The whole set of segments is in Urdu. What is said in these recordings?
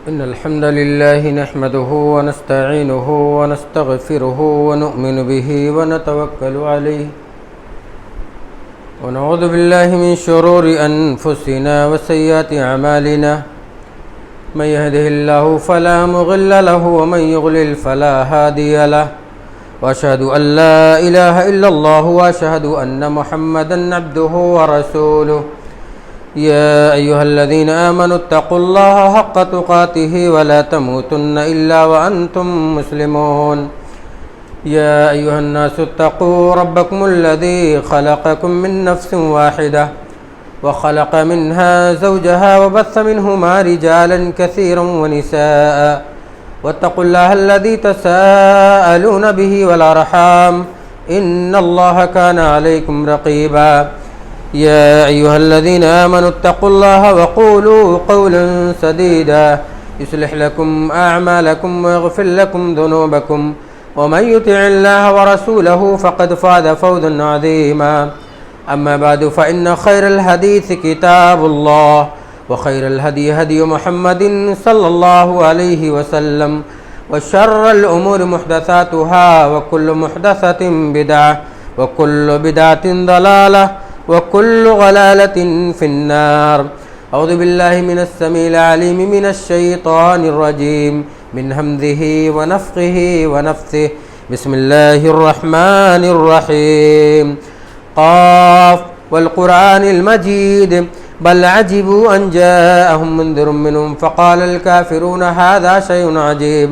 إن الحمد لله نحمده ونستعينه ونستغفره ونؤمن به ونتوكل عليه ونعوذ بالله من شرور أنفسنا وسيئات أعمالنا من يهده الله فلا مضل له ومن يضلل فلا هادي له وأشهد أن لا إله إلا الله وأشهد أن محمدا عبده ورسوله يا أيها الذين آمنوا اتقوا الله حق تقاته ولا تموتن إلا وأنتم مسلمون يا أيها الناس اتقوا ربكم الذي خلقكم من نفس واحدة وخلق منها زوجها وبث منهما رجالا كثيرا ونساء واتقوا الله الذي تساءلون به والأرحام إن الله كان عليكم رقيبا يا أيها الذين آمنوا اتقوا الله وقولوا قولا سديدا يصلح لكم أعمالكم ويغفر لكم ذنوبكم ومن يطع الله ورسوله فقد فاز فوزا عظيما أما بعد فإن خير الحديث كتاب الله وخير الهدي هدي محمد صلى الله عليه وسلم وشر الأمور محدثاتها وكل محدثة بدعة وكل بدعة ضلالة وكل ضلالة في النار أعوذ بالله من السميع العليم من الشيطان الرجيم من همزه ونفخه ونفثه بسم الله الرحمن الرحيم قاف والقرآن المجيد بل عجبوا أن جاءهم منذر منهم فقال الكافرون هذا شيء عجيب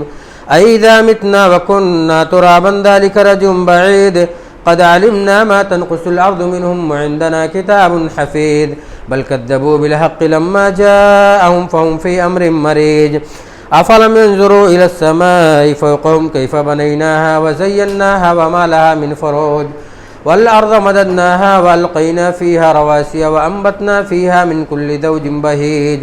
أئذا متنا وكنا ترابا ذلك رجل بعيد قد علمنا ما تنقص الأرض منهم وعندنا كتاب حفيظ بل كذبوا بالحق لما جاءهم فهم في أمر مريج أفلم ينظروا إلى السماء فوقهم كيف بنيناها وزيناها وما لها من فروج والأرض مددناها وألقينا فيها رواسي وأنبتنا فيها من كل زوج بهيج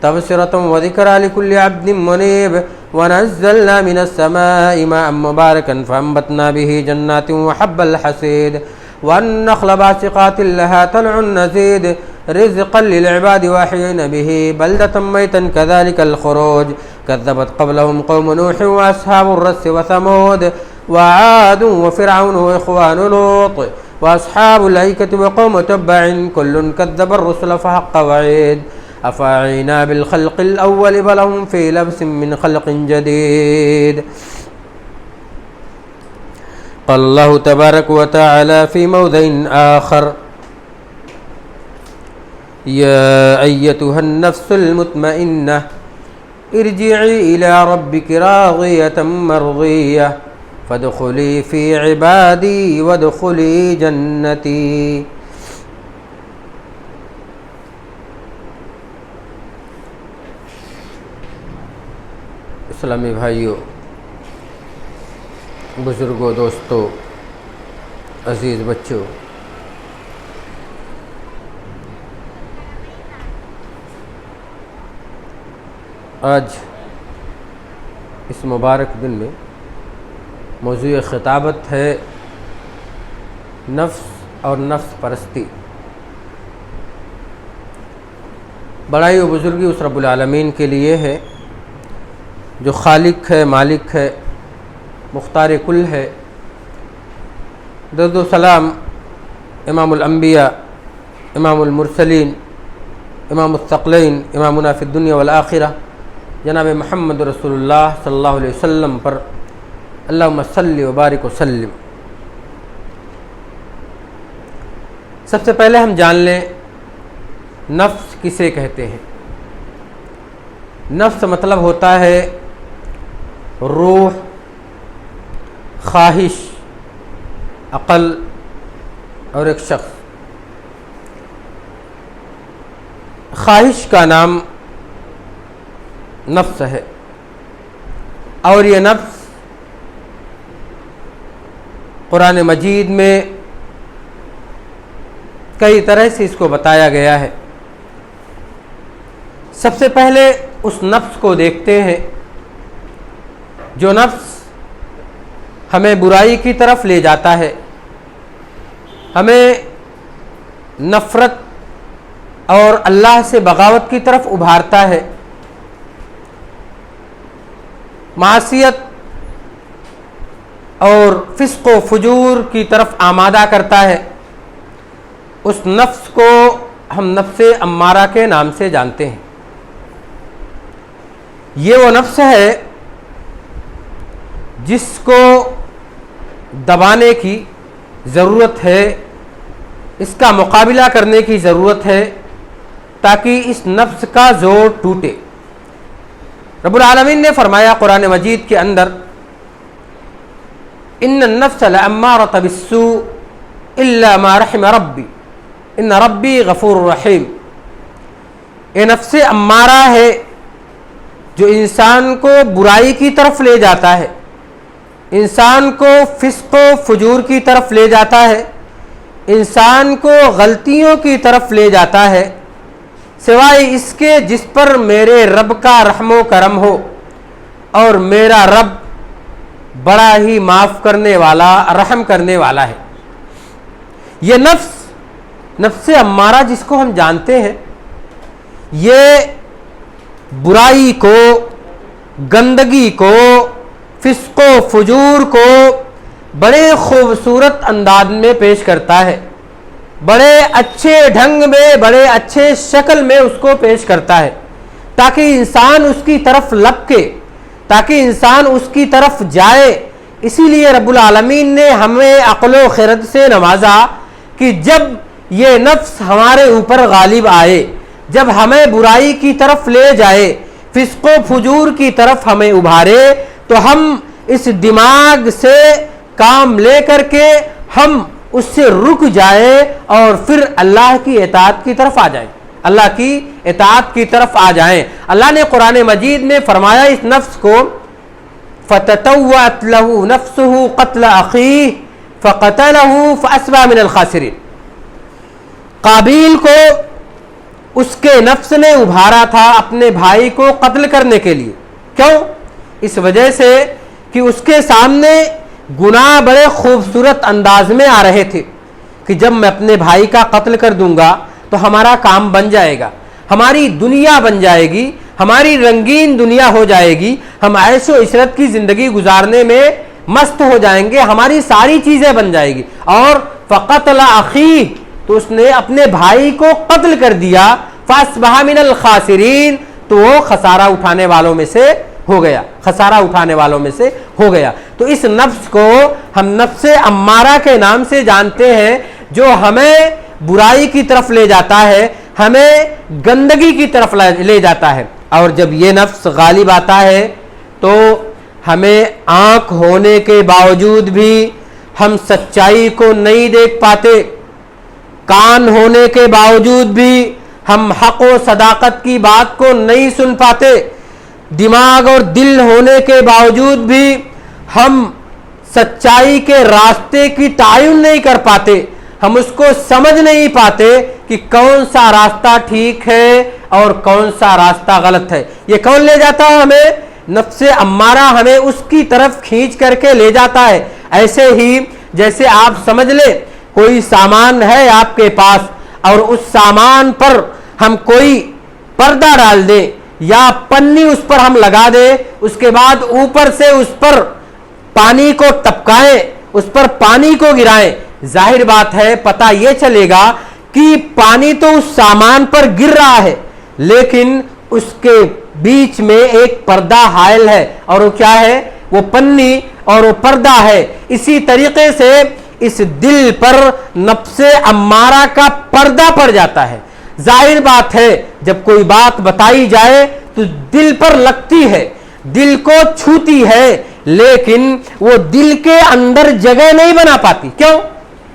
تبصرة وذكرى لكل عبد منيب ونزلنا من السماء ماء مباركا فأنبتنا به جنات وحب الحصيد والنخل باسقات لها طلع نضيد رزقا للعباد وأحيينا به بلدة ميتا كذلك الخروج كذبت قبلهم قوم نوح وأصحاب الرس وثمود وعاد وفرعون وإخوان لوط وأصحاب الأيكة وقوم تبع كل كذب الرسل فحق وعيد أفعينا بالخلق الأول بل هم في لبس من خلق جديد قال الله تبارك وتعالى في موضع آخر يا أيتها النفس المطمئنة ارجعي إلى ربك راضية مرضية فادخلي في عبادي وادخلي جنتي اسلامی بھائیوں، بزرگوں، دوستوں، عزیز بچوں، آج اس مبارک دن میں موضوع خطابت ہے نفس اور نفس پرستی۔ بڑائی و بزرگی اس رب العالمین کے لیے ہے جو خالق ہے، مالک ہے، مختار کل ہے۔ درود و سلام امام الانبیاء، امام المرسلین، امام الثقلین، امامنا فی الدنیا والآخرہ جناب محمد رسول اللہ صلی اللہ علیہ وسلم پر اللہم صلی و بارک وسلم۔ سب سے پہلے ہم جان لیں نفس کسے کہتے ہیں۔ نفس مطلب ہوتا ہے روح، خواہش، عقل اور ایک شخص۔ خواہش کا نام نفس ہے، اور یہ نفس قرآن مجید میں کئی طرح سے اس کو بتایا گیا ہے۔ سب سے پہلے اس نفس کو دیکھتے ہیں جو نفس ہمیں برائی کی طرف لے جاتا ہے، ہمیں نفرت اور اللہ سے بغاوت کی طرف ابھارتا ہے، معصیت اور فسق و فجور کی طرف آمادہ کرتا ہے، اس نفس کو ہم نفس امارہ کے نام سے جانتے ہیں۔ یہ وہ نفس ہے جس کو دبانے کی ضرورت ہے، اس کا مقابلہ کرنے کی ضرورت ہے تاکہ اس نفس کا زور ٹوٹے۔ رب العالمین نے فرمایا قرآن مجید کے اندر، ان النفس لامارۃ بالسوء الا ما رحم ربی ان ربی غفور رحیم۔ یہ نفس امارہ ہے جو انسان کو برائی کی طرف لے جاتا ہے، انسان کو فسق و فجور کی طرف لے جاتا ہے، انسان کو غلطیوں کی طرف لے جاتا ہے، سوائے اس کے جس پر میرے رب کا رحم و کرم ہو، اور میرا رب بڑا ہی معاف کرنے والا، رحم کرنے والا ہے۔ یہ نفس امارہ جس کو ہم جانتے ہیں، یہ برائی کو، گندگی کو، فسق و فجور کو بڑے خوبصورت انداز میں پیش کرتا ہے، بڑے اچھے ڈھنگ میں، بڑے اچھے شکل میں اس کو پیش کرتا ہے تاکہ انسان اس کی طرف لپکے، تاکہ انسان اس کی طرف جائے۔ اسی لیے رب العالمین نے ہمیں عقل و خرد سے نوازا کہ جب یہ نفس ہمارے اوپر غالب آئے، جب ہمیں برائی کی طرف لے جائے، فسق و فجور کی طرف ہمیں ابھارے، تو ہم اس دماغ سے کام لے کر کے ہم اس سے رک جائے اور پھر اللہ کی اطاعت کی طرف آ جائیں، اللہ کی اطاعت کی طرف آ جائیں۔ اللہ نے قرآن مجید میں فرمایا اس نفس کو، فَتَتَوَّعَتْ لَهُ نَفْسُهُ قَتْلَ أَخِيهِ فَقَتَلَهُ فَأَصْبَحَ مِنَ الْخَاسِرِينَ۔ قابیل کو اس کے نفس نے ابھارا تھا اپنے بھائی کو قتل کرنے کے لیے۔ کیوں؟ اس وجہ سے کہ اس کے سامنے گناہ بڑے خوبصورت انداز میں آ رہے تھے کہ جب میں اپنے بھائی کا قتل کر دوں گا تو ہمارا کام بن جائے گا، ہماری دنیا بن جائے گی، ہماری رنگین دنیا ہو جائے گی، ہم عیش و عشرت کی زندگی گزارنے میں مست ہو جائیں گے، ہماری ساری چیزیں بن جائے گی۔ اور فقتل اخیہ، تو اس نے اپنے بھائی کو قتل کر دیا، فاصبح من الخاسرین، تو وہ خسارہ اٹھانے والوں میں سے ہو گیا، خسارہ اٹھانے والوں میں سے ہو گیا۔ تو اس نفس کو ہم نفس امارہ کے نام سے جانتے ہیں، جو ہمیں برائی کی طرف لے جاتا ہے، ہمیں گندگی کی طرف لے جاتا ہے۔ اور جب یہ نفس غالب آتا ہے تو ہمیں آنکھ ہونے کے باوجود بھی ہم سچائی کو نہیں دیکھ پاتے، کان ہونے کے باوجود بھی ہم حق و صداقت کی بات کو نہیں سن پاتے، دماغ اور دل ہونے کے باوجود بھی ہم سچائی کے راستے کی تعین نہیں کر پاتے، ہم اس کو سمجھ نہیں پاتے کہ کون سا راستہ ٹھیک ہے اور کون سا راستہ غلط ہے۔ یہ کون لے جاتا ہے ہمیں؟ نفس امارہ ہمیں اس کی طرف کھینچ کر کے لے جاتا ہے۔ ایسے ہی جیسے آپ سمجھ لیں کوئی سامان ہے آپ کے پاس اور اس سامان پر ہم کوئی پردہ ڈال دیں یا پنی اس پر ہم لگا دیں، اس کے بعد اوپر سے اس پر پانی کو ٹپکائیں، اس پر پانی کو گرائیں، ظاہر بات ہے پتہ یہ چلے گا کہ پانی تو اس سامان پر گر رہا ہے لیکن اس کے بیچ میں ایک پردہ حائل ہے، اور وہ کیا ہے؟ وہ پنی اور وہ پردہ ہے۔ اسی طریقے سے اس دل پر نفس امارہ کا پردہ پڑ جاتا ہے۔ ظاہر بات ہے جب کوئی بات بتائی جائے تو دل پر لگتی ہے، دل کو چھوتی ہے، لیکن وہ دل کے اندر جگہ نہیں بنا پاتی۔ کیوں؟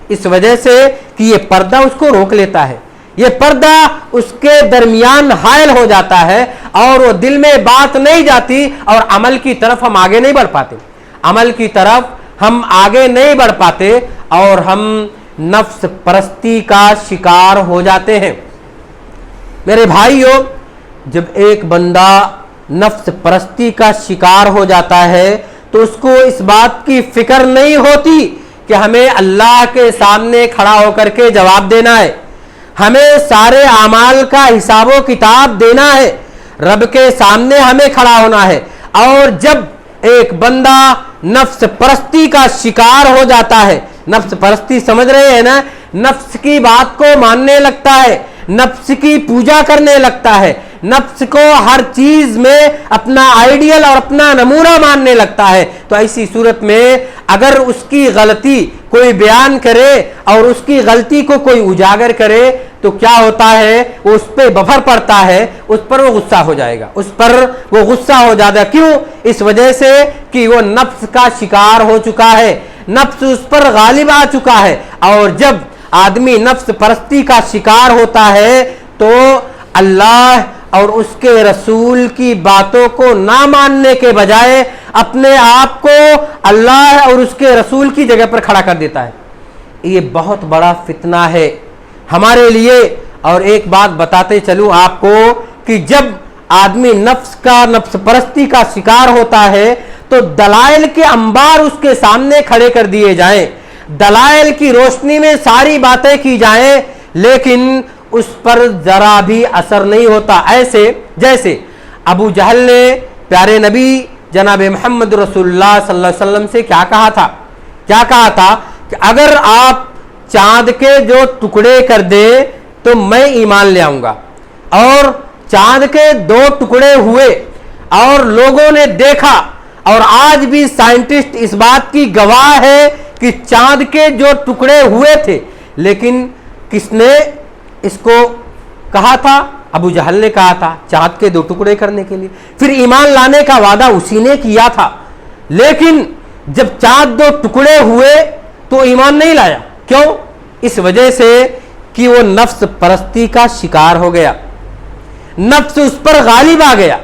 اس وجہ سے کہ یہ پردہ اس کو روک لیتا ہے، یہ پردہ اس کے درمیان حائل ہو جاتا ہے اور وہ دل میں بات نہیں جاتی اور عمل کی طرف ہم آگے نہیں بڑھ پاتے، عمل کی طرف ہم آگے نہیں بڑھ پاتے اور ہم نفس پرستی کا شکار ہو جاتے ہیں۔ میرے بھائیوں، جب ایک بندہ نفس پرستی کا شکار ہو جاتا ہے تو اس کو اس بات کی فکر نہیں ہوتی کہ ہمیں اللہ کے سامنے کھڑا ہو کر کے جواب دینا ہے، ہمیں سارے اعمال کا حساب و کتاب دینا ہے، رب کے سامنے ہمیں کھڑا ہونا ہے۔ اور جب ایک بندہ نفس پرستی کا شکار ہو جاتا ہے. نفس پرستی سمجھ رہے ہیں نا؟ نفس کی بات کو ماننے لگتا ہے, نفس کی پوجا کرنے لگتا ہے, نفس کو ہر چیز میں اپنا آئیڈیل اور اپنا نمونہ ماننے لگتا ہے. تو ایسی صورت میں اگر اس کی غلطی کوئی بیان کرے اور اس کی غلطی کو کوئی اجاگر کرے تو کیا ہوتا ہے, وہ اس پہ بفر پڑتا ہے, اس پر وہ غصہ ہو جائے گا, اس پر وہ غصہ ہو جاتا ہے. کیوں؟ اس وجہ سے کہ وہ نفس کا شکار ہو چکا ہے, نفس اس پر غالب آ چکا ہے. اور جب آدمی نفس پرستی کا شکار ہوتا ہے تو اللہ اور اس کے رسول کی باتوں کو نہ ماننے کے بجائے اپنے آپ کو اللہ اور اس کے رسول کی جگہ پر کھڑا کر دیتا ہے. یہ بہت بڑا فتنہ ہے ہمارے لیے. اور ایک بات بتاتے چلوں آپ کو کہ جب آدمی نفس پرستی کا شکار ہوتا ہے تو دلائل کے انبار اس کے سامنے کھڑے کر دیے جائیں, دلائل کی روشنی میں ساری باتیں کی جائیں, لیکن اس پر ذرا بھی اثر نہیں ہوتا. ایسے جیسے ابو جہل نے پیارے نبی جناب محمد رسول اللہ صلی اللہ علیہ وسلم سے کیا کہا تھا کہ اگر آپ چاند کے جو ٹکڑے کر دے تو میں ایمان لے آؤں گا. اور چاند کے 2 ٹکڑے ہوئے اور لوگوں نے دیکھا, اور آج بھی سائنٹسٹ اس بات کی گواہ ہے کہ چاند کے جو ٹکڑے ہوئے تھے, لیکن کس نے اس کو کہا تھا؟ ابو جہل نے کہا تھا چاند کے 2 ٹکڑے کرنے کے لیے. پھر ایمان لانے کا وعدہ اسی نے کیا تھا, لیکن جب چاند 2 ٹکڑے ہوئے تو ایمان نہیں لایا. کیوں؟ اس وجہ سے کہ وہ نفس پرستی کا شکار ہو گیا, نفس اس پر غالب آ گیا.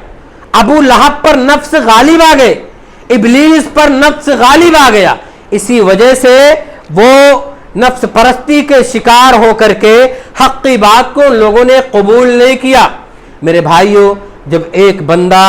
ابو لہب پر نفس غالب آ گئے, ابلیس پر نفس غالب آ گیا. اسی وجہ سے وہ نفس پرستی کے شکار ہو کر کے حق کی بات کو لوگوں نے قبول نہیں کیا. میرے بھائیوں, جب ایک بندہ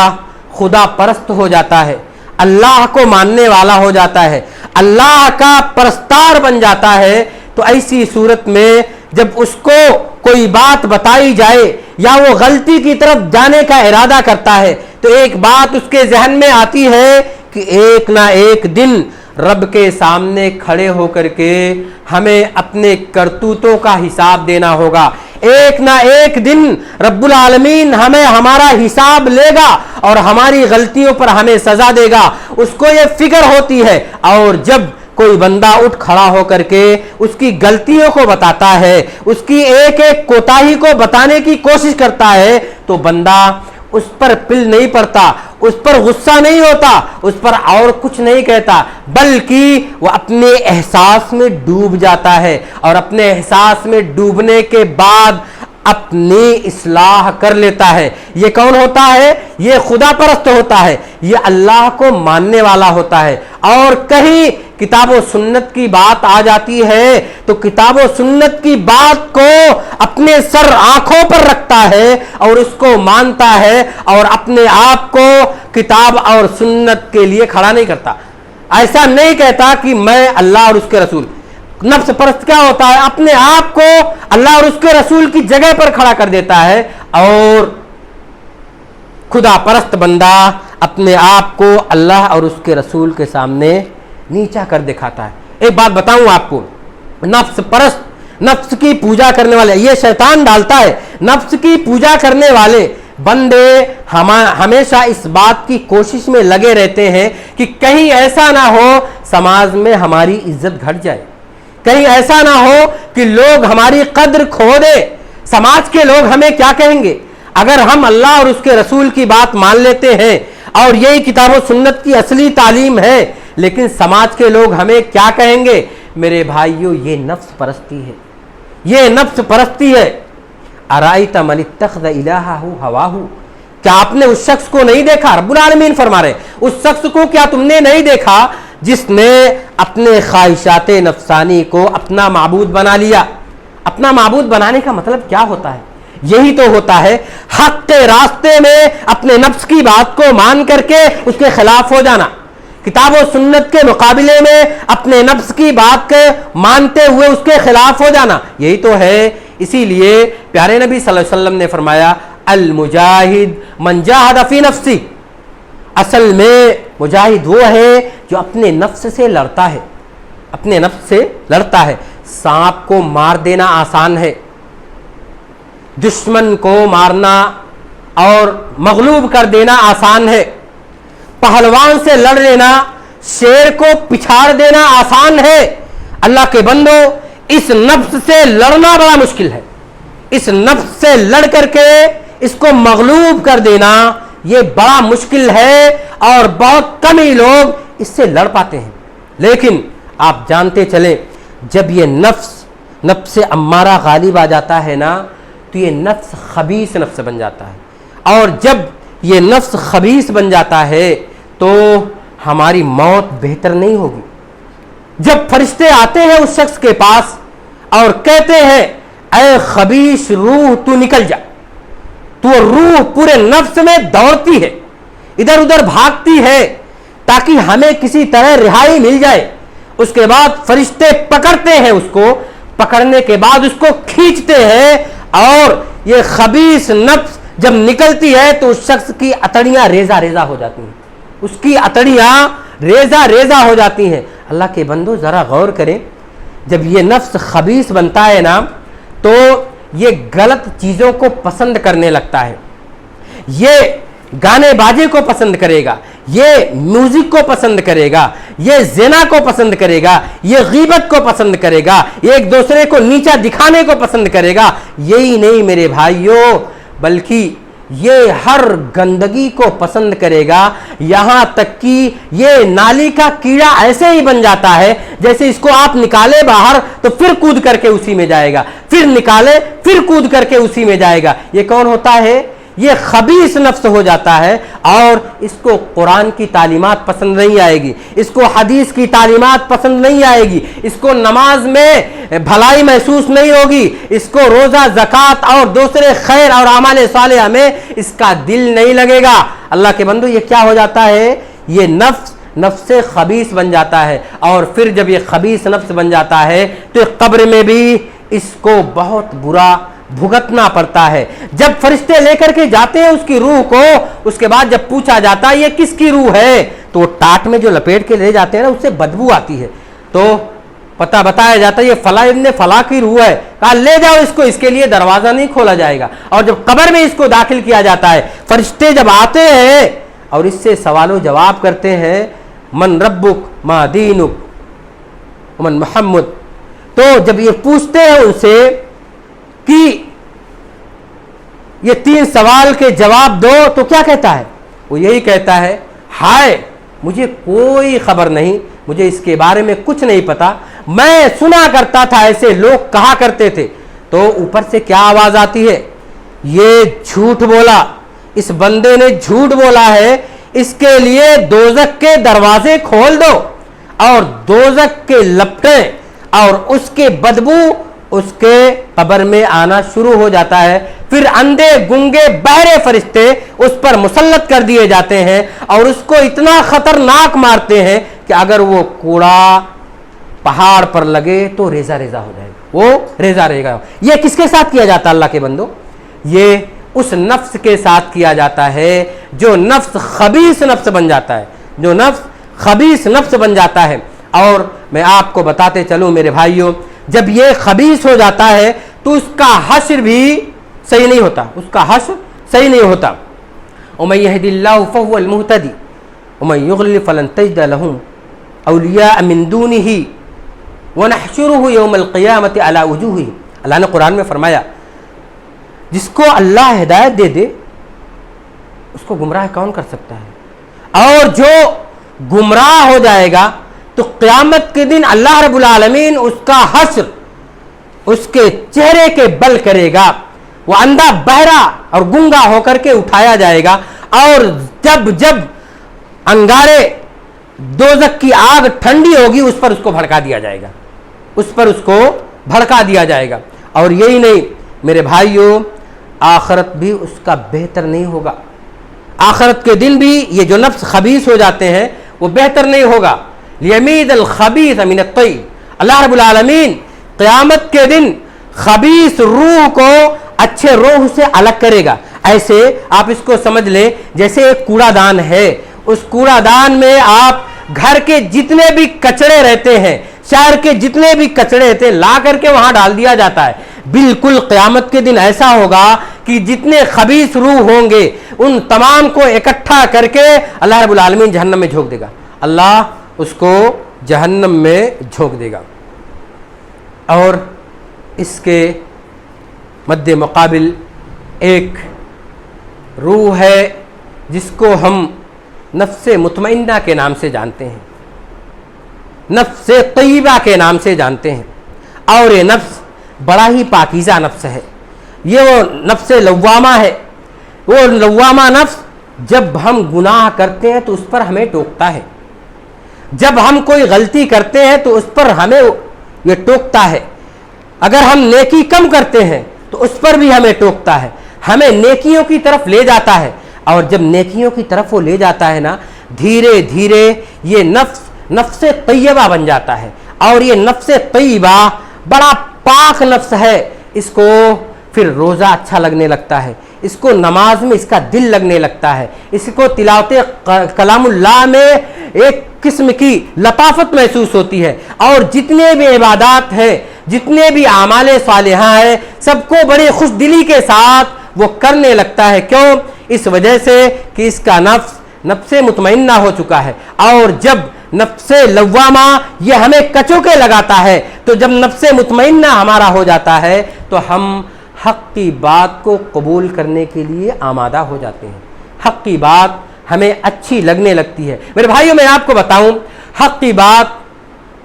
خدا پرست ہو جاتا ہے, اللہ کو ماننے والا ہو جاتا ہے, اللہ کا پرستار بن جاتا ہے, تو ایسی صورت میں جب اس کو کوئی بات بتائی جائے یا وہ غلطی کی طرف جانے کا ارادہ کرتا ہے تو ایک بات اس کے ذہن میں آتی ہے کہ ایک نہ ایک دن رب کے سامنے کھڑے ہو کر کے ہمیں اپنے کرتوتوں کا حساب دینا ہوگا. ایک نہ ایک دن رب العالمین ہمیں ہمارا حساب لے گا اور ہماری غلطیوں پر ہمیں سزا دے گا. اس کو یہ فکر ہوتی ہے, اور جب کوئی بندہ اٹھ کھڑا ہو کر کے اس کی غلطیوں کو بتاتا ہے, اس کی ایک ایک کوتاہی کو بتانے کی کوشش کرتا ہے, تو بندہ اس پر پل نہیں پڑتا, اس پر غصہ نہیں ہوتا, اس پر اور کچھ نہیں کہتا, بلکہ وہ اپنے احساس میں ڈوب جاتا ہے, اور اپنے احساس میں ڈوبنے کے بعد اپنی اصلاح کر لیتا ہے. یہ کون ہوتا ہے؟ یہ خدا پرست ہوتا ہے, یہ اللہ کو ماننے والا ہوتا ہے. اور کہیں کتاب و سنت کی بات آ جاتی ہے تو کتاب و سنت کی بات کو اپنے سر آنکھوں پر رکھتا ہے اور اس کو مانتا ہے, اور اپنے آپ کو کتاب اور سنت کے لیے کھڑا نہیں کرتا. ایسا نہیں کہتا کہ میں اللہ اور اس کے رسول. نفس پرست کیا ہوتا ہے؟ اپنے آپ کو اللہ اور اس کے رسول کی جگہ پر کھڑا کر دیتا ہے, اور خدا پرست بندہ اپنے آپ کو اللہ اور اس کے رسول کے سامنے نیچا کر دکھاتا ہے. ایک بات بتاؤں آپ کو, نفس پرست, نفس کی پوجا کرنے والے, یہ شیطان ڈالتا ہے. نفس کی پوجا کرنے والے بندے ہمیشہ اس بات کی کوشش میں لگے رہتے ہیں کہ کہیں ایسا نہ ہو سماج میں ہماری عزت گھٹ جائے, کہیں ایسا نہ ہو کہ لوگ ہماری قدر کھو دے. سماج کے لوگ ہمیں کیا کہیں گے اگر ہم اللہ اور اس کے رسول کی بات مان لیتے ہیں اور یہی کتاب و سنت کی اصلی تعلیم ہے, لیکن سماج کے لوگ ہمیں کیا کہیں گے؟ میرے بھائیوں, یہ نفس پرستی ہے, یہ نفس پرستی ہے. ارائیت من اتخذ الہہ ہواہ, کیا آپ نے اس شخص کو نہیں دیکھا؟ رب العالمین فرما رہے اس شخص کو کیا تم نے نہیں دیکھا جس نے اپنے خواہشات نفسانی کو اپنا معبود بنا لیا. اپنا معبود بنانے کا مطلب کیا ہوتا ہے؟ یہی تو ہوتا ہے حق کے راستے میں اپنے نفس کی بات کو مان کر کے اس کے خلاف ہو جانا, کتاب و سنت کے مقابلے میں اپنے نفس کی بات کے مانتے ہوئے اس کے خلاف ہو جانا, یہی تو ہے. اسی لیے پیارے نبی صلی اللہ علیہ وسلم نے فرمایا المجاہد من جاہد فی نفسی, اصل میں مجاہد وہ ہے جو اپنے نفس سے لڑتا ہے، اپنے نفس سے لڑتا ہے۔ سانپ کو مار دینا آسان ہے، دشمن کو مارنا اور مغلوب کر دینا آسان ہے، پہلوان سے لڑ لینا، شیر کو پچھاڑ دینا آسان ہے۔ اللہ کے بندو، اس نفس سے لڑنا بڑا مشکل ہے، اس نفس سے لڑ کر کے اس کو مغلوب کر دینا یہ بڑا مشکل ہے، اور بہت کم ہی لوگ اس سے لڑ پاتے ہیں۔ لیکن آپ جانتے چلیں، جب یہ نفس امارہ غالب آ جاتا ہے نا، تو یہ نفس خبیث نفس بن جاتا ہے، اور جب یہ نفس خبیث بن جاتا ہے تو ہماری موت بہتر نہیں ہوگی۔ جب فرشتے آتے ہیں اس شخص کے پاس اور کہتے ہیں اے خبیث روح تو نکل جا، تو روح پورے نفس میں دوڑتی ہے، ادھر ادھر بھاگتی ہے تاکہ ہمیں کسی طرح رہائی مل جائے۔ اس کے بعد فرشتے پکڑتے ہیں، اس کو پکڑنے کے بعد اس کو کھینچتے ہیں، اور یہ خبیث نفس جب نکلتی ہے تو اس شخص کی اتڑیاں ریزہ ریزہ ہو جاتی ہیں، اس کی اتڑیاں ریزہ ریزہ ہو جاتی ہیں۔ اللہ کے بندو ذرا غور کریں، جب یہ نفس خبیث بنتا ہے نا تو یہ غلط چیزوں کو پسند کرنے لگتا ہے، یہ گانے باجے کو پسند کرے گا، یہ میوزک کو پسند کرے گا، یہ زنا کو پسند کرے گا، یہ غیبت کو پسند کرے گا، یہ ایک دوسرے کو نیچا دکھانے کو پسند کرے گا۔ یہی نہیں میرے بھائیوں، بلکہ یہ ہر گندگی کو پسند کرے گا، یہاں تک کہ یہ نالی کا کیڑا ایسے ہی بن جاتا ہے جیسے اس کو آپ نکالے باہر تو پھر کود کر کے اسی میں جائے گا، پھر نکالے پھر کود کر کے اسی میں جائے گا۔ یہ کون ہوتا ہے؟ یہ خبیث نفس ہو جاتا ہے، اور اس کو قرآن کی تعلیمات پسند نہیں آئے گی، اس کو حدیث کی تعلیمات پسند نہیں آئے گی، اس کو نماز میں بھلائی محسوس نہیں ہوگی، اس کو روزہ زکوٰۃ اور دوسرے خیر اور اعمال صالحہ میں اس کا دل نہیں لگے گا۔ اللہ کے بندو، یہ کیا ہو جاتا ہے؟ یہ نفس خبیث بن جاتا ہے، اور پھر جب یہ خبیث نفس بن جاتا ہے تو قبر میں بھی اس کو بہت برا بھگتنا پڑتا ہے۔ جب فرشتے لے کر کے جاتے ہیں اس کی روح کو، اس کے بعد جب پوچھا جاتا ہے یہ کس کی روح ہے، تو وہ ٹاٹ میں جو لپیٹ کے لے جاتے ہیں نا، اس سے بدبو آتی ہے، تو پتہ بتایا جاتا ہے یہ فلاں ابن فلاں کی روح ہے، کہا لے جاؤ اس کو، اس کے لیے دروازہ نہیں کھولا جائے گا۔ اور جب قبر میں اس کو داخل کیا جاتا ہے، فرشتے جب آتے ہیں اور اس سے سوال و جواب کرتے ہیں، من ربک ما دینک من محمد، تو جب یہ پوچھتے ہیں ان سے کہ یہ 3 سوال کے جواب دو، تو کیا کہتا ہے؟ وہ یہی کہتا ہے ہائے مجھے کوئی خبر نہیں، مجھے اس کے بارے میں کچھ نہیں پتا، میں سنا کرتا تھا ایسے لوگ کہا کرتے تھے۔ تو اوپر سے کیا آواز آتی ہے؟ یہ جھوٹ بولا، اس بندے نے جھوٹ بولا ہے، اس کے لیے دوزخ کے دروازے کھول دو، اور دوزخ کے لپٹیں اور اس کے بدبو اس کے قبر میں آنا شروع ہو جاتا ہے۔ پھر اندھے گنگے بہرے فرشتے اس پر مسلط کر دیے جاتے ہیں، اور اس کو اتنا خطرناک مارتے ہیں کہ اگر وہ کوڑا پہاڑ پر لگے تو ریزہ ریزہ ہو جائے گا، وہ ریزہ رہے گا۔ یہ کس کے ساتھ کیا جاتا ہے اللہ کے بندو؟ یہ اس نفس کے ساتھ کیا جاتا ہے جو نفس خبیث نفس بن جاتا ہے، جو نفس خبیث نفس بن جاتا ہے۔ اور میں آپ کو بتاتے چلوں میرے بھائیوں، جب یہ خبیث ہو جاتا ہے تو اس کا حشر بھی صحیح نہیں ہوتا، اس کا حشر صحیح نہیں ہوتا۔ وَمَن يَهْدِ اللَّهُ فَهُوَ الْمُهْتَدِي وَمَن يُضْلِلْ فَلَن تَجِدَ لَهُ أَوْلِيَاءَ مِن دُونِهِ وَنَحْشُرُهُ يَوْمَ الْقِيَامَةِ عَلَى وُجُوهِهِمْ۔ اللہ نے قرآن میں فرمایا جس کو اللہ ہدایت دے دے اس کو گمراہ کون کر سکتا ہے؟ اور جو گمراہ ہو جائے گا تو قیامت کے دن اللہ رب العالمین اس کا حشر اس کے چہرے کے بل کرے گا، وہ اندھا بہرا اور گنگا ہو کر کے اٹھایا جائے گا، اور جب انگارے دوزخ کی آگ ٹھنڈی ہوگی اس پر اس کو بھڑکا دیا جائے گا، اس پر اس کو بھڑکا دیا جائے گا۔ اور یہی نہیں میرے بھائیوں، آخرت بھی اس کا بہتر نہیں ہوگا، آخرت کے دن بھی یہ جو نفس خبیث ہو جاتے ہیں وہ بہتر نہیں ہوگا۔ لیمیز الخبیث من الطیب، اللہ رب العالمین قیامت کے دن خبیث روح کو اچھے روح سے الگ کرے گا۔ ایسے آپ اس کو سمجھ لیں جیسے ایک کوڑا دان ہے، اس کوڑا دان میں آپ گھر کے جتنے بھی کچڑے رہتے ہیں، شہر کے جتنے بھی کچڑے رہتے ہیں، لا کر کے وہاں ڈال دیا جاتا ہے۔ بالکل قیامت کے دن ایسا ہوگا کہ جتنے خبیث روح ہوں گے ان تمام کو اکٹھا کر کے اللہ رب العالمین جہنم میں جھونک دے گا، اللہ اس کو جہنم میں جھونک دے گا۔ اور اس کے مد مقابل ایک روح ہے جس کو ہم نفس مطمئنہ کے نام سے جانتے ہیں، نفس طیبہ کے نام سے جانتے ہیں، اور یہ نفس بڑا ہی پاکیزہ نفس ہے۔ یہ وہ نفس لوامہ ہے، وہ لوامہ نفس جب ہم گناہ کرتے ہیں تو اس پر ہمیں ٹوکتا ہے، جب ہم کوئی غلطی کرتے ہیں تو اس پر ہمیں یہ ٹوکتا ہے، اگر ہم نیکی کم کرتے ہیں تو اس پر بھی ہمیں ٹوکتا ہے، ہمیں نیکیوں کی طرف لے جاتا ہے، اور جب نیکیوں کی طرف وہ لے جاتا ہے نا، دھیرے دھیرے یہ نفس طیبہ بن جاتا ہے، اور یہ نفس طیبہ بڑا پاک نفس ہے۔ اس کو پھر روزہ اچھا لگنے لگتا ہے، اس کو نماز میں اس کا دل لگنے لگتا ہے، اس کو تلاوت کلام اللہ میں ایک قسم کی لطافت محسوس ہوتی ہے، اور جتنے بھی عبادات ہیں، جتنے بھی اعمال صالحہ ہیں، سب کو بڑی خوش دلی کے ساتھ وہ کرنے لگتا ہے۔ کیوں؟ اس وجہ سے کہ اس کا نفس مطمئنہ ہو چکا ہے، اور جب نفس لوامہ یہ ہمیں کچوکے لگاتا ہے، تو جب نفس مطمئنہ ہمارا ہو جاتا ہے تو ہم حق کی بات کو قبول کرنے کے لیے آمادہ ہو جاتے ہیں، حق کی بات ہمیں اچھی لگنے لگتی ہے۔ میرے بھائیوں میں آپ کو بتاؤں، حق کی بات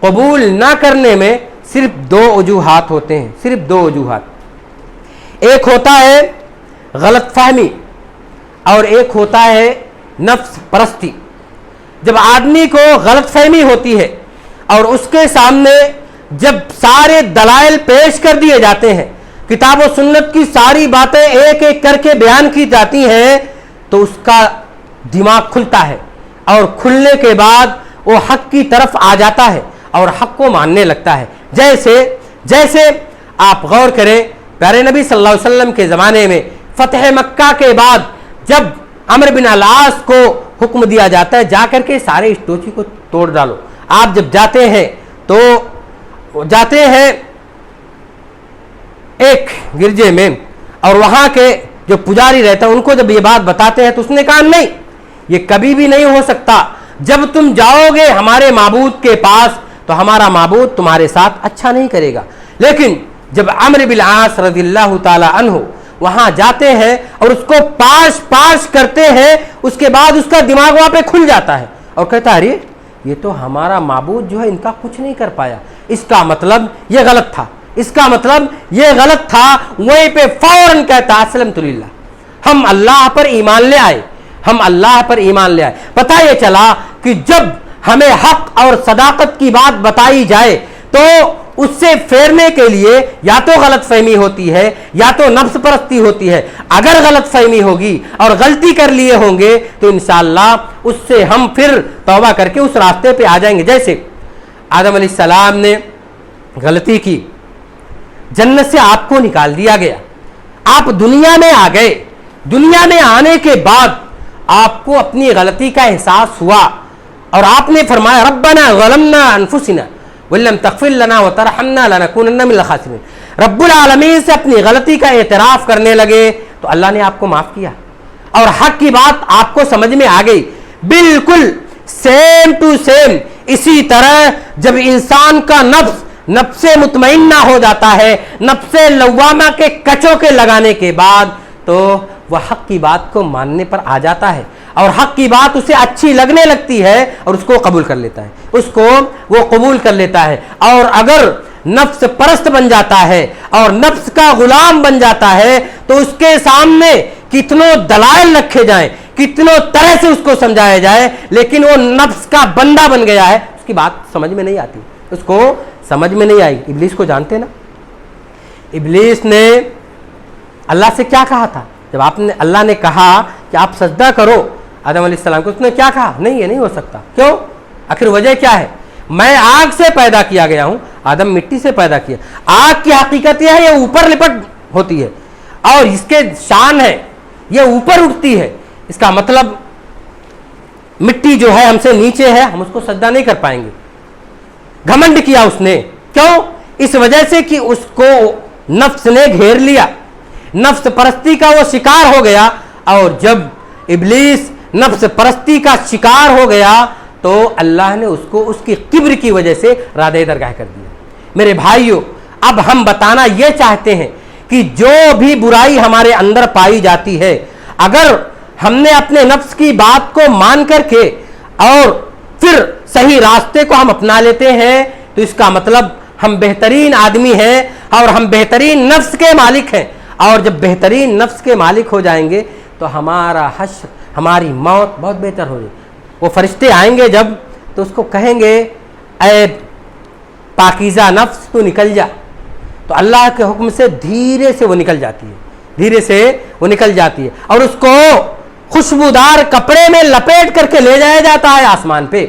قبول نہ کرنے میں صرف دو وجوہات ہوتے ہیں، صرف دو وجوہات۔ ایک ہوتا ہے غلط فہمی، اور ایک ہوتا ہے نفس پرستی۔ جب آدمی کو غلط فہمی ہوتی ہے اور اس کے سامنے جب سارے دلائل پیش کر دیے جاتے ہیں، کتاب و سنت کی ساری باتیں ایک ایک کر کے بیان کی جاتی ہیں، تو اس کا دماغ کھلتا ہے، اور کھلنے کے بعد وہ حق کی طرف آ جاتا ہے اور حق کو ماننے لگتا ہے۔ جیسے آپ غور کریں، پیارے نبی صلی اللہ علیہ وسلم کے زمانے میں فتح مکہ کے بعد جب عمرو بن العاص کو حکم دیا جاتا ہے جا کر کے سارے اسٹوچی کو توڑ ڈالو، آپ جب جاتے ہیں تو جاتے ہیں ایک گرجے میں، اور وہاں کے جو پجاری رہتا ہے ان کو جب یہ بات بتاتے ہیں تو اس نے کہا نہیں، یہ کبھی بھی نہیں ہو سکتا، جب تم جاؤ گے ہمارے معبود کے پاس تو ہمارا معبود تمہارے ساتھ اچھا نہیں کرے گا۔ لیکن جب عمرو بن العاص رضی اللہ تعالی عنہ وہاں جاتے ہیں اور اس کو پاش کرتے ہیں، اس کے بعد اس کا دماغ وہاں پہ کھل جاتا ہے اور کہتا ہے ارے یہ تو ہمارا معبود جو ہے ان کا کچھ نہیں کر پایا، اس کا مطلب یہ غلط تھا، اس کا مطلب یہ غلط تھا۔ وہیں پہ فوراً کہتا اسلمت للہ، ہم اللہ پر ایمان لے آئے، ہم اللہ پر ایمان لے آئے۔ پتہ یہ چلا کہ جب ہمیں حق اور صداقت کی بات بتائی جائے تو اس سے پھیرنے کے لیے یا تو غلط فہمی ہوتی ہے یا تو نفس پرستی ہوتی ہے۔ اگر غلط فہمی ہوگی اور غلطی کر لیے ہوں گے تو انشاءاللہ اس سے ہم پھر توبہ کر کے اس راستے پہ آ جائیں گے۔ جیسے آدم علیہ السلام نے غلطی کی، جنت سے آپ کو نکال دیا گیا، آپ دنیا میں آ گئے، دنیا میں آنے کے بعد آپ کو اپنی غلطی کا احساس ہوا اور آپ نے فرمایا ربنا ظلمنا انفسنا وَلَمْ تَغْفِرْ لَنَا وَتَرْحَمْنَا لَنَكُونَنَّ مِنَ الْخَاسِرِينَ۔ رب العالمین سے اپنی غلطی کا اعتراف کرنے لگے تو اللہ نے آپ کو معاف کیا اور حق کی بات آپ کو سمجھ میں آ گئی۔ بالکل سیم ٹو سیم اسی طرح جب انسان کا نفس مطمئنہ ہو جاتا ہے، نفس لوامہ کے کچوں کے لگانے کے بعد تو وہ حق کی بات کو ماننے پر آ جاتا ہے اور حق کی بات اسے اچھی لگنے لگتی ہے اور اس کو قبول کر لیتا ہے، اس کو وہ قبول کر لیتا ہے۔ اور اگر نفس پرست بن جاتا ہے اور نفس کا غلام بن جاتا ہے تو اس کے سامنے کتنوں دلائل رکھے جائیں، کتنوں طرح سے اس کو سمجھایا جائے، لیکن وہ نفس کا بندہ بن گیا ہے، اس کی بات سمجھ میں نہیں آتی، اس کو سمجھ میں نہیں آئی۔ ابلیس کو جانتے نا، ابلیس نے اللہ سے کیا کہا تھا؟ جب اللہ نے کہا کہ آپ سجدہ کرو آدم علیہ السلام کو، اس نے کیا کہا؟ نہیں یہ نہیں ہو سکتا۔ کیوں؟ آخر وجہ کیا ہے؟ میں آگ سے پیدا کیا گیا ہوں، آدم مٹی سے پیدا کیا۔ آگ کی حقیقت یہ ہے یہ اوپر لپٹ ہوتی ہے اور اس کے شان ہے یہ اوپر اٹھتی ہے، اس کا مطلب مٹی جو ہے ہم سے نیچے ہے، ہم اس کو سجدہ نہیں کر پائیں گے۔ گھمنڈ کیا اس نے، کیوں؟ اس وجہ سے کہ اس کو نفس نے گھیر لیا، نفس پرستی کا وہ شکار ہو گیا، اور جب ابلیس نفس پرستی کا شکار ہو گیا تو اللہ نے اس کو اس کی کبر کی وجہ سے رادہ درگاہ کر دیا۔ میرے بھائیوں، اب ہم بتانا یہ چاہتے ہیں کہ جو بھی برائی ہمارے اندر پائی جاتی ہے، اگر ہم نے اپنے نفس کی بات کو مان کر کے اور پھر صحیح راستے کو ہم اپنا لیتے ہیں تو اس کا مطلب ہم بہترین آدمی ہیں اور ہم بہترین نفس کے مالک ہیں، اور جب بہترین نفس کے مالک ہو جائیں گے تو ہمارا حشر، ہماری موت بہت بہتر ہو جائے۔ وہ فرشتے آئیں گے جب تو اس کو کہیں گے اے پاکیزہ نفس تو نکل جا، تو اللہ کے حکم سے دھیرے سے وہ نکل جاتی ہے، دھیرے سے وہ نکل جاتی ہے، اور اس کو خوشبودار کپڑے میں لپیٹ کر کے لے جایا جاتا ہے آسمان پہ،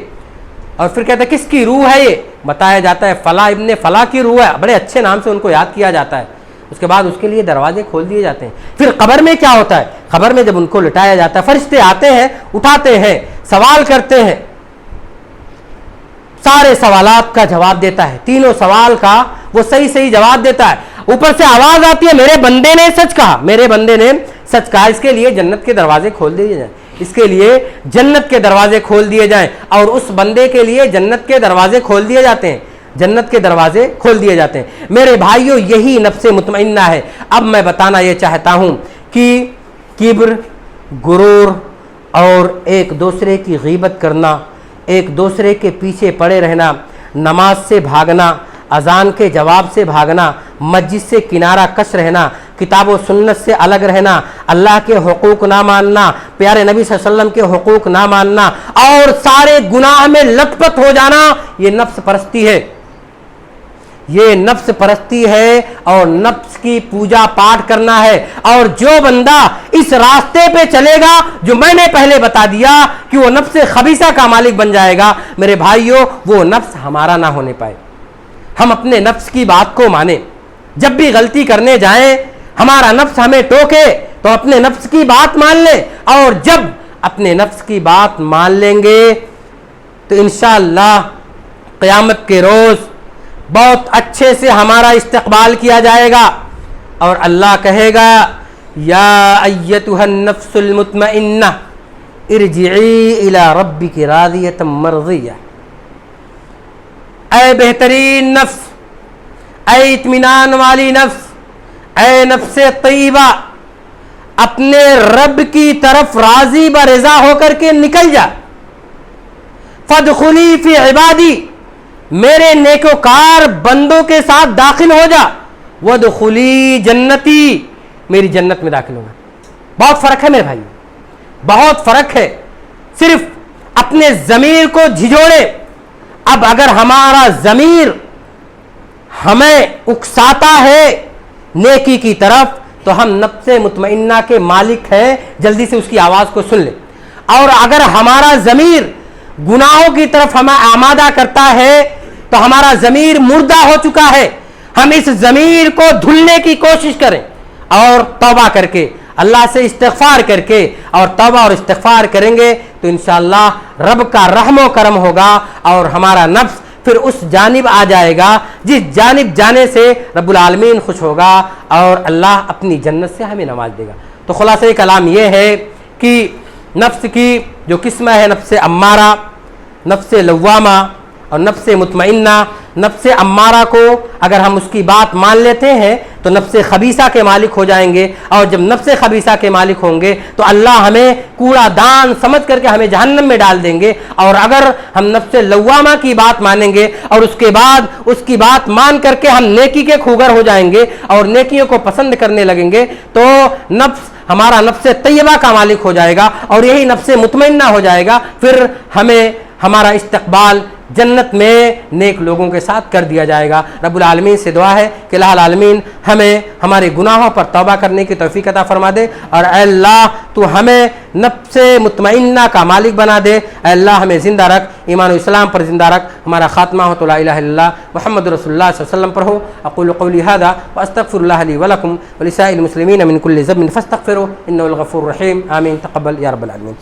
اور پھر کہتا ہے کس کی روح ہے یہ؟ بتایا جاتا ہے فلاں ابن فلاں کی روح ہے، بڑے اچھے نام سے ان کو یاد کیا جاتا ہے۔ اس کے بعد اس کے لیے دروازے کھول دیے جاتے ہیں۔ پھر قبر میں کیا ہوتا ہے؟ قبر میں جب ان کو لٹایا جاتا ہے، فرشتے آتے ہیں، اٹھاتے ہیں، سوال کرتے ہیں، سارے سوالات کا جواب دیتا ہے، تینوں سوال کا وہ صحیح جواب دیتا ہے۔ اوپر سے آواز آتی ہے میرے بندے نے سچ کہا، میرے بندے نے سچ کہا، اس کے لیے جنت کے دروازے کھول دیے جائیں، اس کے لیے جنت کے دروازے کھول دیے جائیں، اور اس بندے کے لیے جنت کے دروازے کھول دیے جاتے ہیں، جنت کے دروازے کھول دیے جاتے ہیں۔ میرے بھائیوں، یہی نفس مطمئنہ ہے۔ اب میں بتانا یہ چاہتا ہوں کہ کبر، غرور اور ایک دوسرے کی غیبت کرنا، ایک دوسرے کے پیچھے پڑے رہنا، نماز سے بھاگنا، اذان کے جواب سے بھاگنا، مسجد سے کنارہ کش رہنا، کتاب و سنت سے الگ رہنا، اللہ کے حقوق نہ ماننا، پیارے نبی صلی اللہ علیہ وسلم کے حقوق نہ ماننا، اور سارے گناہ میں لت پت ہو جانا، یہ نفس پرستی ہے، یہ نفس پرستی ہے، اور نفس کی پوجا پاٹ کرنا ہے۔ اور جو بندہ اس راستے پہ چلے گا جو میں نے پہلے بتا دیا کہ وہ نفس خبیثہ کا مالک بن جائے گا، میرے بھائیوں وہ نفس ہمارا نہ ہونے پائے۔ ہم اپنے نفس کی بات کو مانیں، جب بھی غلطی کرنے جائیں ہمارا نفس ہمیں ٹوکے تو اپنے نفس کی بات مان لیں، اور جب اپنے نفس کی بات مان لیں گے تو انشاءاللہ قیامت کے روز بہت اچھے سے ہمارا استقبال کیا جائے گا، اور اللہ کہے گا یا ایتھا النفس المطمئنہ ارجعی الی ربک راضیۃ مرضیہ، اے بہترین نفس، اے اطمینان والی نفس، اے نفس طیبہ، اپنے رب کی طرف راضی برضا ہو کر کے نکل جا، فادخلی فی عبادی، میرے نیکوکار بندوں کے ساتھ داخل ہو جا، وادخلی جنتی، میری جنت میں داخل ہوگا۔ بہت فرق ہے میرے بھائی، بہت فرق ہے۔ صرف اپنے ضمیر کو جھجوڑے۔ اب اگر ہمارا ضمیر ہمیں اکساتا ہے نیکی کی طرف تو ہم نفس مطمئنہ کے مالک ہیں، جلدی سے اس کی آواز کو سن لیں۔ اور اگر ہمارا ضمیر گناہوں کی طرف ہمیں آمادہ کرتا ہے تو ہمارا ضمیر مردہ ہو چکا ہے، ہم اس ضمیر کو دھلنے کی کوشش کریں اور توبہ کر کے اللہ سے استغفار کر کے، اور توبہ اور استغفار کریں گے تو انشاءاللہ رب کا رحم و کرم ہوگا، اور ہمارا نفس پھر اس جانب آ جائے گا جس جانب جانے سے رب العالمین خوش ہوگا، اور اللہ اپنی جنت سے ہمیں نواز دے گا۔ تو خلاصہ کلام یہ ہے کہ نفس کی جو قسم ہے، نفس امارہ، نفس لوامہ اور نفس مطمئنہ۔ نفس امارہ کو اگر ہم اس کی بات مان لیتے ہیں تو نفس خبیثہ کے مالک ہو جائیں گے، اور جب نفس خبیثہ کے مالک ہوں گے تو اللہ ہمیں کوڑا دان سمجھ کر کے ہمیں جہنم میں ڈال دیں گے۔ اور اگر ہم نفس لوامہ کی بات مانیں گے اور اس کے بعد اس کی بات مان کر کے ہم نیکی کے خوگر ہو جائیں گے اور نیکیوں کو پسند کرنے لگیں گے تو نفس ہمارا نفس طیبہ کا مالک ہو جائے گا، اور یہی نفس مطمئنہ ہو جائے گا۔ پھر ہمیں ہمارا استقبال جنت میں نیک لوگوں کے ساتھ کر دیا جائے گا۔ رب العالمین سے دعا ہے کہ الہ العالمین ہمیں ہمارے گناہوں پر توبہ کرنے کی توفیق عطا فرما دے، اور اے اللہ تو ہمیں نفس مطمئنہ کا مالک بنا دے۔ اے اللہ ہمیں زندہ رکھ، ایمان و اسلام پر زندہ رکھ، ہمارا خاتمہ ہو تو لا الہ الا اللہ محمد رسول اللہ صلی اللہ علیہ وسلم پر ہو۔ اقول قولی ھذا واستغفر اللہ لی ولکم ولسائر المسلمین من کل ذنب فاستغفروہ انہ الغفور الرحیم۔ آمین، تقبل یا رب العالمین۔